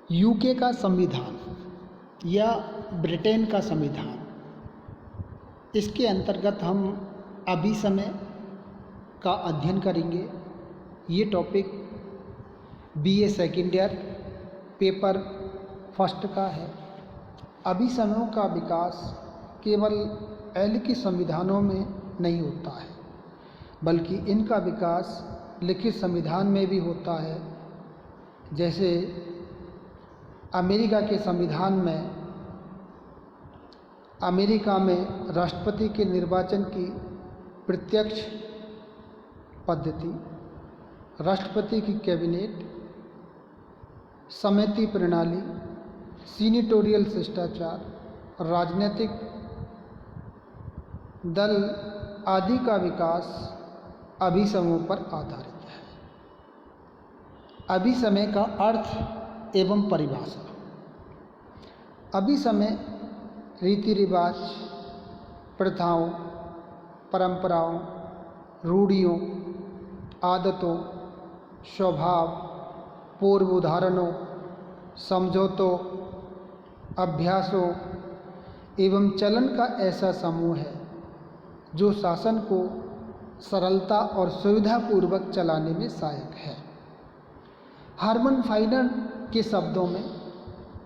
UK का संविधान या ब्रिटेन का संविधान, इसके अंतर्गत हम अभिसमय का अध्ययन करेंगे। ये topic BA second year paper first का है। अभिसमयों का विकास केवल लिखित संविधानों में नहीं होता है, बल्कि इनका विकास लिखित संविधान में भी होता है। जैसे अमेरिका के संविधान में अमेरिका में राष्ट्रपति के निर्वाचन की प्रत्यक्ष पद्धति, राष्ट्रपति की कैबिनेट, समिति प्रणाली, सीनेटोरियल शिष्टाचार, राजनीतिक दल आदि का विकास अभिसमयों पर आधारित है। अभिसमय का अर्थ एवं परिभाषा। अभिसमय रीति रिवाज, प्रथाओं, परंपराओं, रूढ़ियों, आदतों, स्वभाव, पूर्वोदाहरणों, समझौतों, अभ्यासों एवं चलन का ऐसा समूह है जो शासन को सरलता और सुविधापूर्वक चलाने में सहायक है। हरमन फाइनर के शब्दों में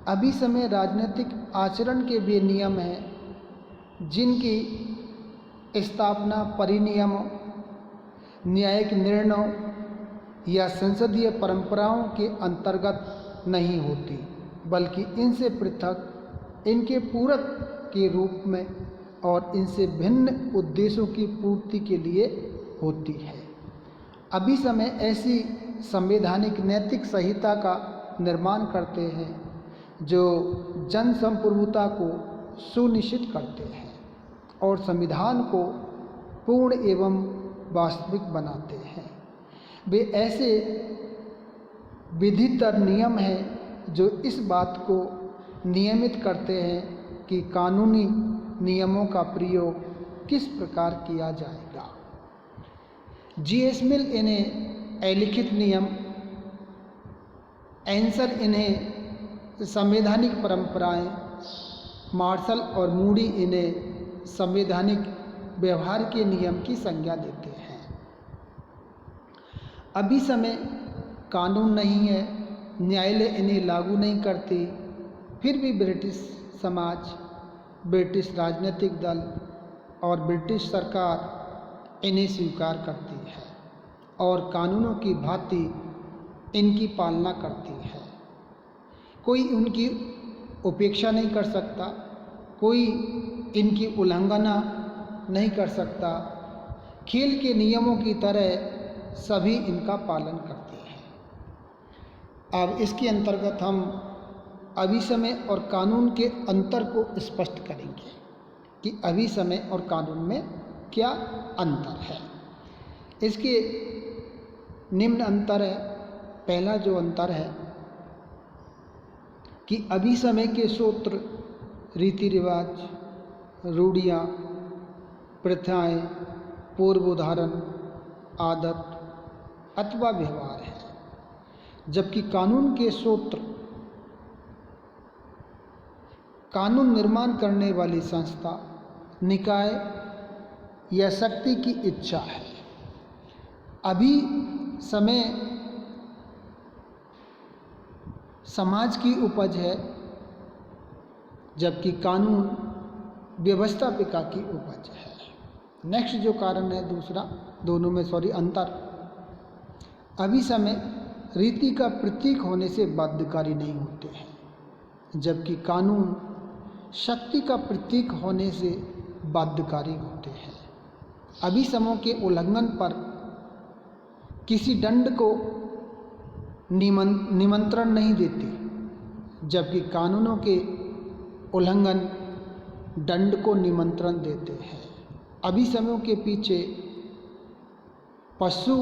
अभिसमय राजनीतिक आचरण के वे नियम हैं जिनकी स्थापना परिनियमों, न्यायिक निर्णयों या संसदीय परंपराओं के अंतर्गत नहीं होती, बल्कि इनसे पृथक, इनके पूरक के रूप में और इनसे भिन्न उद्देश्यों की पूर्ति के लिए होती है। अभिसमय ऐसी संवैधानिक नैतिक संहिता का निर्माण करते हैं जो जन संप्रभुता को सुनिश्चित करते हैं और संविधान को पूर्ण एवं वास्तविक बनाते हैं। वे ऐसे विधितर नियम हैं जो इस बात को नियमित करते हैं कि कानूनी नियमों का प्रयोग किस प्रकार किया जाएगा। जी.एस. मिल इन्हें अलिखित नियम, एंसर इन्हें संवैधानिक परंपराएं, मार्शल और मूडी इन्हें संवैधानिक व्यवहार के नियम की संज्ञा देते हैं। अभिसमय कानून नहीं है, न्यायालय इन्हें लागू नहीं करती, फिर भी ब्रिटिश समाज, ब्रिटिश राजनीतिक दल और ब्रिटिश सरकार इन्हें स्वीकार करती है और कानूनों की भांति इनकी पालना करती है। कोई उनकी उपेक्षा नहीं कर सकता, कोई इनकी उल्लंघना नहीं कर सकता। खेल के नियमों की तरह सभी इनका पालन करते हैं। अब इसके अंतर्गत हम अभिसमय और कानून के अंतर को स्पष्ट करेंगे कि अभिसमय और कानून में क्या अंतर है। इसके निम्न अंतर है। पहला जो अंतर है कि अभिसमय के सूत्र रीति रिवाज, रूढ़ियाँ, प्रथाएं, पूर्वोदाहरण, आदत अथवा व्यवहार है, जबकि कानून के सूत्र कानून निर्माण करने वाली संस्था, निकाय या शक्ति की इच्छा है। अभिसमय समाज की उपज है, जबकि कानून व्यवस्थापिका की उपज है। नेक्स्ट जो कारण है दूसरा, दोनों में अंतर। अभिसमय रीति का प्रतीक होने से बाध्यकारी नहीं होते हैं, जबकि कानून शक्ति का प्रतीक होने से बाध्यकारी होते हैं। अभिसमयों के उल्लंघन पर किसी दंड को निमंत्रण नहीं देती, जबकि कानूनों के उल्लंघन दंड को निमंत्रण देते हैं। अभिसमयों के पीछे पशु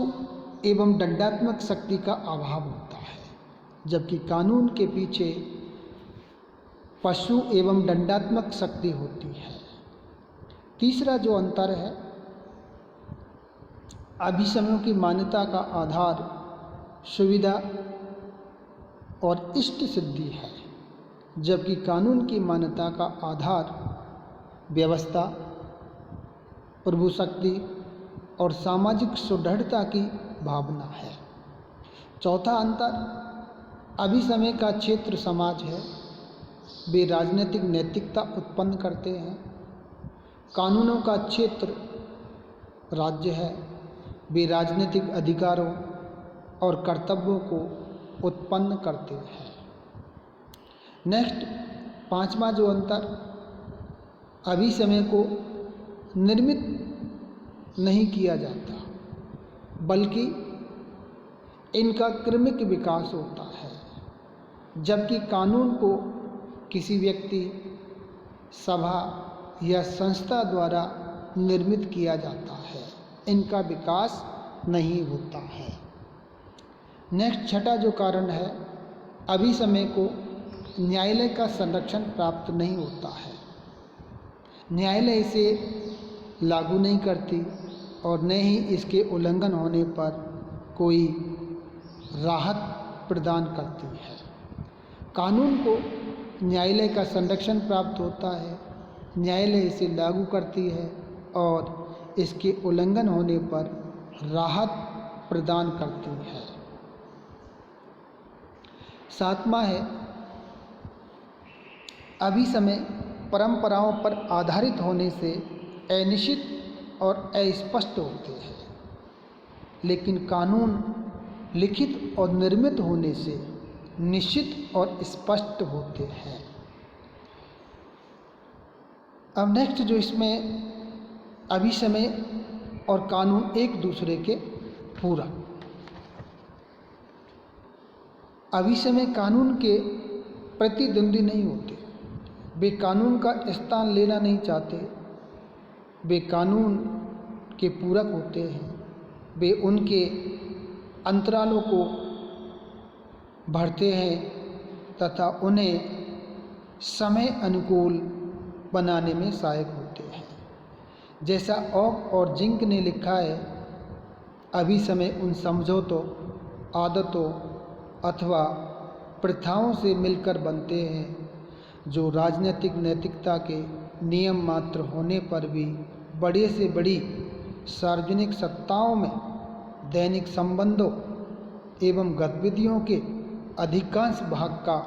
एवं दंडात्मक शक्ति का अभाव होता है, जबकि कानून के पीछे पशु एवं दंडात्मक शक्ति होती है। तीसरा जो अंतर है, अभिसमयों की मान्यता का आधार सुविधा और इष्ट सिद्धि है, जबकि कानून की मान्यता का आधार व्यवस्था, प्रभुशक्ति और सामाजिक सुदृढ़ता की भावना है। चौथा अंतर अभिसमय का क्षेत्र समाज है। वे राजनीतिक नैतिकता उत्पन्न करते हैं। कानूनों का क्षेत्र राज्य है। वे राजनीतिक अधिकारों और कर्तव्यों को उत्पन्न करते हैं। नेक्स्ट, पांचवा जो अंतर, अभिसमय को निर्मित नहीं किया जाता, बल्कि इनका क्रमिक विकास होता है, जबकि कानून को किसी व्यक्ति, सभा या संस्था द्वारा निर्मित किया जाता है, इनका विकास नहीं होता है। नेक्स्ट, छठा जो कारण है, अभिसमय को न्यायालय का संरक्षण प्राप्त नहीं होता है। न्यायालय इसे लागू नहीं करती और न ही इसके उल्लंघन होने पर कोई राहत प्रदान करती है। कानून को न्यायालय का संरक्षण प्राप्त होता है, न्यायालय इसे लागू करती है और इसके उल्लंघन होने पर राहत प्रदान करती है। सातवां है, अभिसमय परंपराओं पर आधारित होने से अनिश्चित और अस्पष्ट होते हैं, लेकिन कानून लिखित और निर्मित होने से निश्चित और स्पष्ट होते हैं। अब नेक्स्ट जो इसमें अभिसमय और कानून एक दूसरे के पूरक। अभिसमय कानून के प्रतिद्वंदी नहीं होते, वे कानून का स्थान लेना नहीं चाहते, वे कानून के पूरक होते हैं। वे उनके अंतरालों को भरते हैं तथा उन्हें समय अनुकूल बनाने में सहायक होते हैं। जैसा ऑक और जिंक ने लिखा है, अभिसमय उन समझौतों, आदतों अथवा प्रथाओं से मिलकर बनते हैं जो राजनीतिक नैतिकता के नियम मात्र होने पर भी बड़े से बड़ी सार्वजनिक सत्ताओं में दैनिक संबंधों एवं गतिविधियों के अधिकांश भाग का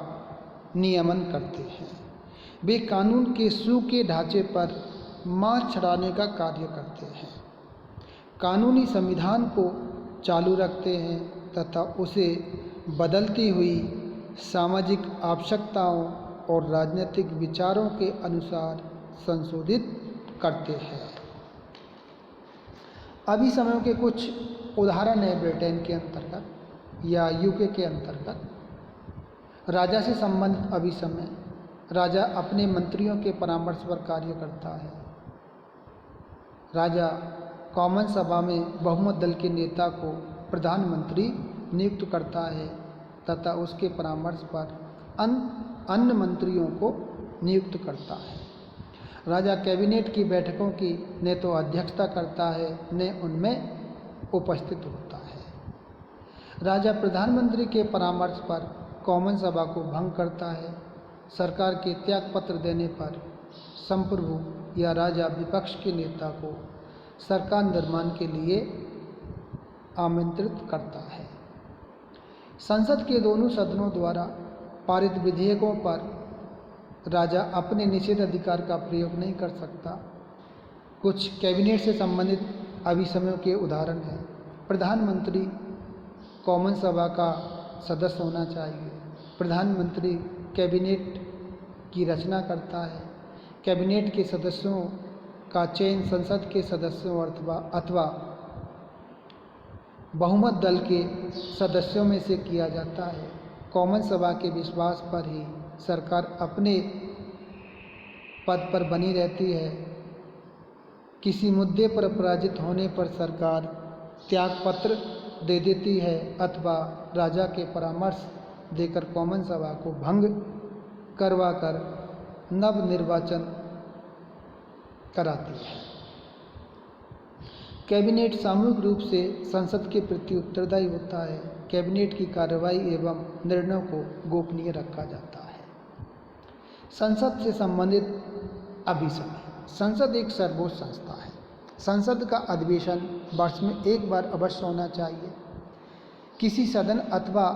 नियमन करते हैं। वे कानून के सूखे ढांचे पर मार चढ़ाने का कार्य करते हैं, कानूनी संविधान को चालू रखते हैं तथा उसे बदलती हुई सामाजिक आवश्यकताओं और राजनीतिक विचारों के अनुसार संशोधित करते हैं। अभिसमयों के कुछ उदाहरण हैं ब्रिटेन के अंतर्गत या यूके के अंतर्गत। राजा से संबंधित अभिसमय, राजा अपने मंत्रियों के परामर्श पर कार्य करता है। राजा कॉमन सभा में बहुमत दल के नेता को प्रधानमंत्री नियुक्त करता है तथा उसके परामर्श पर अन्य मंत्रियों को नियुक्त करता है। राजा कैबिनेट की बैठकों की न तो अध्यक्षता करता है न उनमें उपस्थित होता है। राजा प्रधानमंत्री के परामर्श पर कॉमन सभा को भंग करता है। सरकार के त्यागपत्र देने पर संप्रभु या राजा विपक्ष के नेता को सरकार निर्माण के लिए आमंत्रित करता है। संसद के दोनों सदनों द्वारा पारित विधेयकों पर राजा अपने निषेध अधिकार का प्रयोग नहीं कर सकता। कुछ कैबिनेट से संबंधित अभिसमयों के उदाहरण हैं। प्रधानमंत्री कॉमन सभा का सदस्य होना चाहिए। प्रधानमंत्री कैबिनेट की रचना करता है। कैबिनेट के सदस्यों का चयन संसद के सदस्यों अथवा बहुमत दल के सदस्यों में से किया जाता है। कॉमन सभा के विश्वास पर ही सरकार अपने पद पर बनी रहती है। किसी मुद्दे पर पराजित होने पर सरकार त्यागपत्र दे देती है अथवा राजा के परामर्श देकर कॉमन सभा को भंग करवाकर नव निर्वाचन कराती है। कैबिनेट सामूहिक रूप से संसद के प्रति उत्तरदायी होता है। कैबिनेट की कार्रवाई एवं निर्णयों को गोपनीय रखा जाता है। संसद से संबंधित अभिसमय। संसद एक सर्वोच्च संस्था है। संसद का अधिवेशन वर्ष में एक बार अवश्य होना चाहिए। किसी सदन अथवा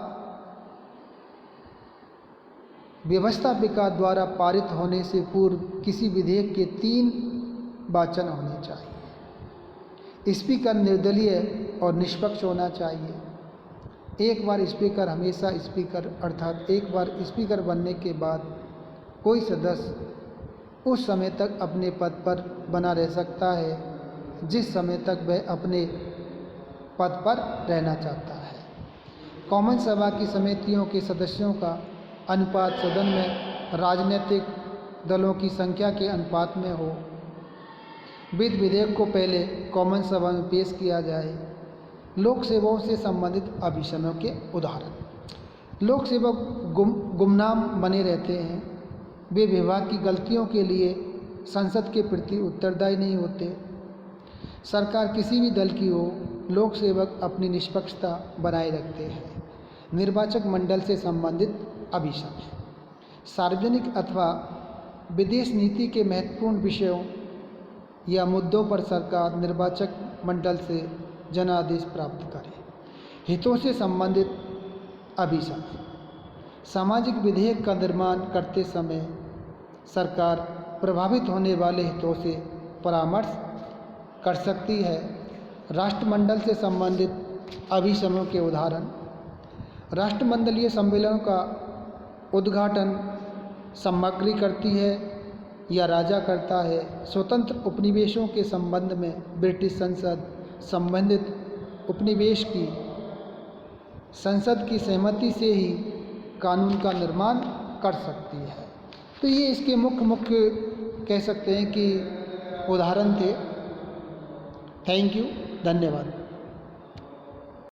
व्यवस्थापिका द्वारा पारित होने से पूर्व किसी विधेयक के 3 वाचन होने चाहिए। स्पीकर निर्दलीय और निष्पक्ष होना चाहिए। एक बार स्पीकर हमेशा स्पीकर अर्थात एक बार स्पीकर बनने के बाद कोई सदस्य उस समय तक अपने पद पर बना रह सकता है जिस समय तक वह अपने पद पर रहना चाहता है। कॉमन सभा की समितियों के सदस्यों का अनुपात सदन में राजनीतिक दलों की संख्या के अनुपात में हो। विधेयक को पहले कॉमन सभा में पेश किया जाए। लोक सेवाओं से संबंधित अभिसमयों के उदाहरण। लोक सेवक गुमनाम बने रहते हैं। वे विभाग की गलतियों के लिए संसद के प्रति उत्तरदायी नहीं होते। सरकार किसी भी दल की हो, लोक सेवक अपनी निष्पक्षता बनाए रखते हैं। निर्वाचक मंडल से संबंधित अभिसमय। सार्वजनिक अथवा विदेश नीति के महत्वपूर्ण विषयों या मुद्दों पर सरकार निर्वाचक मंडल से जनादेश प्राप्त करे। हितों से संबंधित अभिसमय। सामाजिक विधेयक का निर्माण करते समय सरकार प्रभावित होने वाले हितों से परामर्श कर सकती है। राष्ट्रमंडल से संबंधित अभिसमयों के उदाहरण। राष्ट्रमंडलीय सम्मेलनों का उद्घाटन सामग्री करती है या राजा करता है। स्वतंत्र उपनिवेशों के संबंध में ब्रिटिश संसद संबंधित उपनिवेश की संसद की सहमति से ही कानून का निर्माण कर सकती है। तो ये इसके मुख्य कह सकते हैं कि उदाहरण थे। थैंक यू, धन्यवाद।